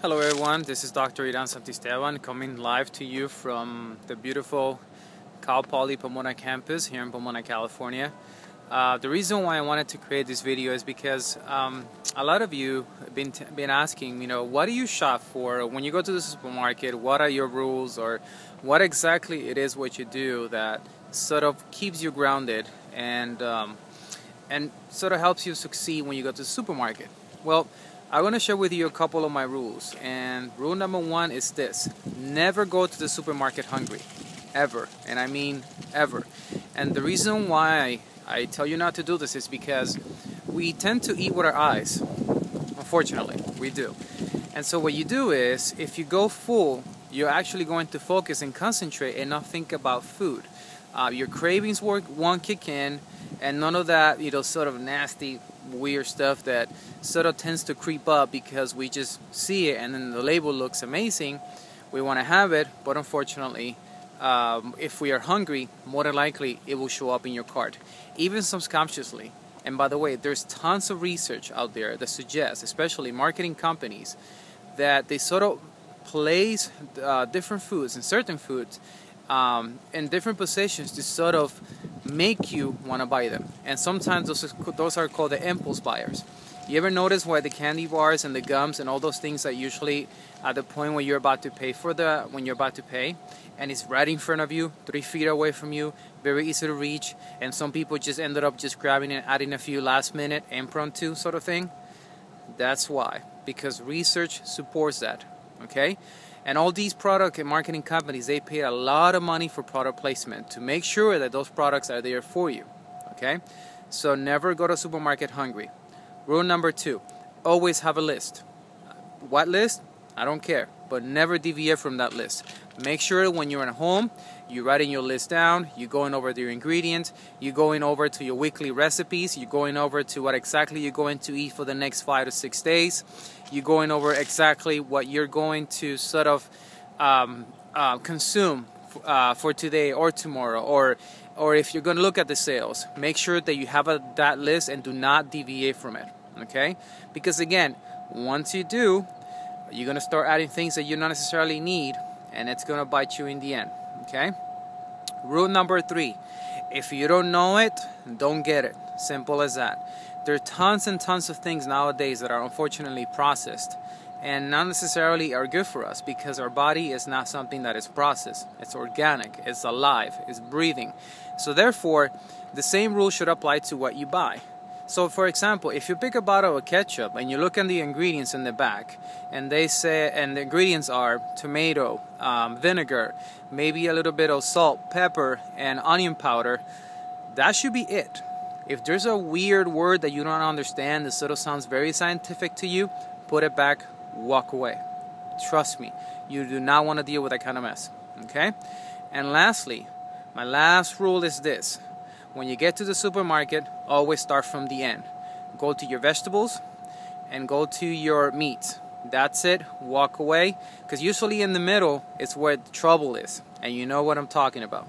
Hello everyone, this is Dr. Iran Santisteban coming live to you from the beautiful Cal Poly Pomona campus here in Pomona, California. The reason why I wanted to create this video is because a lot of you have been asking, what do you shop for when you go to the supermarket? What are your rules, or what exactly it is what you do that sort of keeps you grounded and sort of helps you succeed when you go to the supermarket? Well, I want to share with you a couple of my rules, and rule number one is this: never go to the supermarket hungry, ever, and I mean ever. And the reason why I tell you not to do this is because we tend to eat with our eyes. Unfortunately, we do. And so what you do is, if you go full, you're actually going to focus and concentrate and not think about food. Your cravings won't kick in, and none of that, sort of nasty, weird stuff that sort of tends to creep up because we just see it and then the label looks amazing. We want to have it, but unfortunately, if we are hungry, more than likely it will show up in your cart, even subconsciously. And by the way, there's tons of research out there that suggests, especially marketing companies, that they sort of place different foods and certain foods in different positions to sort of make you want to buy them. And sometimes those are called the impulse buyers. You ever notice why the candy bars and the gums and all those things are usually at the point when you're about to pay and it's right in front of you, 3 feet away from you, very easy to reach, and some people just ended up just grabbing and adding a few last minute impromptu sort of thing? That's why, because research supports that, okay? And all these product and marketing companies, they pay a lot of money for product placement to make sure that those products are there for you, okay? So never go to a supermarket hungry. Rule number 2, always have a list. What list? I don't care, but never deviate from that list. Make sure when you're at home, you're writing your list down, you're going over your ingredients, you're going over to your weekly recipes, you're going over to what exactly you're going to eat for the next 5 to 6 days, you're going over exactly what you're going to sort of consume for today or tomorrow, or if you're going to look at the sales, make sure that you have that list and do not deviate from it, okay? Because again, once you do, you're going to start adding things that you don't necessarily need, and it's going to bite you in the end, okay? Rule number 3, if you don't know it, don't get it. Simple as that. There are tons and tons of things nowadays that are unfortunately processed and not necessarily are good for us, because our body is not something that is processed. It's organic, it's alive, it's breathing. So therefore, the same rule should apply to what you buy. So for example, if you pick a bottle of ketchup and you look at the ingredients in the back, and they say, and the ingredients are tomato, vinegar, maybe a little bit of salt, pepper, and onion powder, that should be it. If there's a weird word that you don't understand, that sort of sounds very scientific to you, put it back, walk away. Trust me, you do not want to deal with that kind of mess, okay? And lastly, my last rule is this: when you get to the supermarket, always start from the end. Go to your vegetables and go to your meat. That's it. Walk away, because usually in the middle is where the trouble is, and you know what I'm talking about.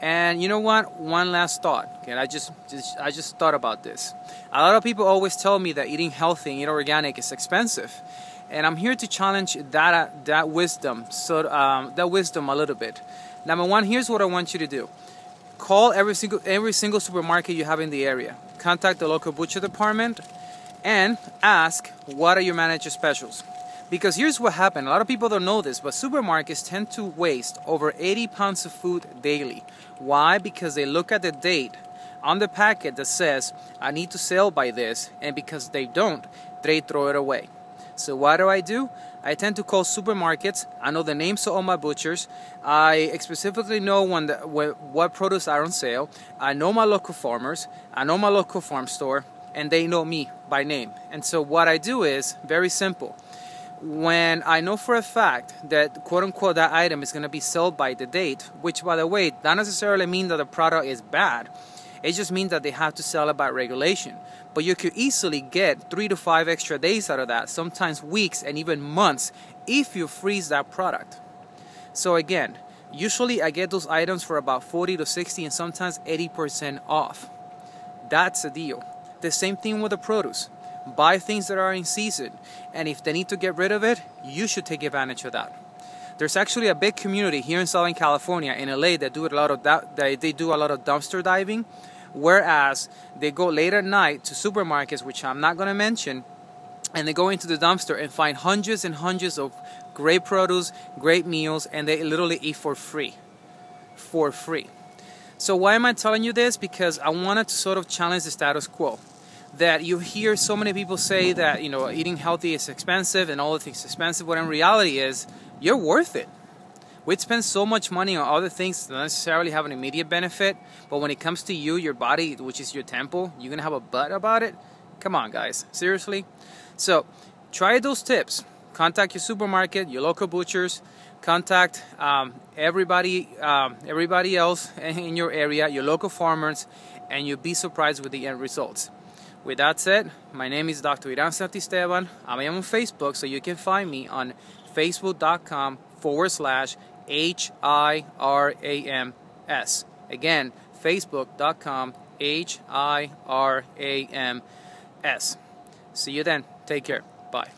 And you know what? One last thought. Okay, I just thought about this. A lot of people always tell me that eating healthy and eating organic is expensive, and I'm here to challenge that wisdom. So that wisdom a little bit. Number one, here's what I want you to do. Call every single supermarket you have in the area. Contact the local butcher department and ask, what are your manager specials? Because here's what happened. A lot of people don't know this, but supermarkets tend to waste over 80 pounds of food daily. Why? Because they look at the date on the packet that says, I need to sell by this, and because they don't, they throw it away. So what do? I tend to call supermarkets. I know the names of all my butchers. I specifically know what produce are on sale. I know my local farmers. I know my local farm store, and they know me by name. And so what I do is very simple. When I know for a fact that, quote-unquote, that item is going to be sold by the date, which, by the way, doesn't necessarily mean that the product is bad. It just means that they have to sell it by regulation. But you could easily get 3 to 5 extra days out of that, sometimes weeks and even months, if you freeze that product. So again, usually I get those items for about 40 to 60 and sometimes 80% off. That's the deal. The same thing with the produce. buy things that are in season, and if they need to get rid of it, you should take advantage of that. There's actually a big community here in Southern California, in LA, that do a lot of they do a lot of dumpster diving, whereas they go late at night to supermarkets, which I'm not going to mention, and they go into the dumpster and find hundreds and hundreds of great produce, great meals, and they literally eat for free. For free. So why am I telling you this? Because I wanted to sort of challenge the status quo. That you hear so many people say that, you know, eating healthy is expensive and all the things expensive, but in reality is, you're worth it. We'd spend so much money on other things that don't necessarily have an immediate benefit, but when it comes to you, your body, which is your temple, you're gonna have a butt about it? Come on, guys, seriously? So, try those tips. Contact your supermarket, your local butchers, contact everybody else in your area, your local farmers, and you'll be surprised with the end results. With that said, my name is Dr. Iran Santisteban. I am on Facebook, so you can find me on facebook.com/HIRAMS. Again, facebook.com/HIRAMS. See you then. Take care. Bye.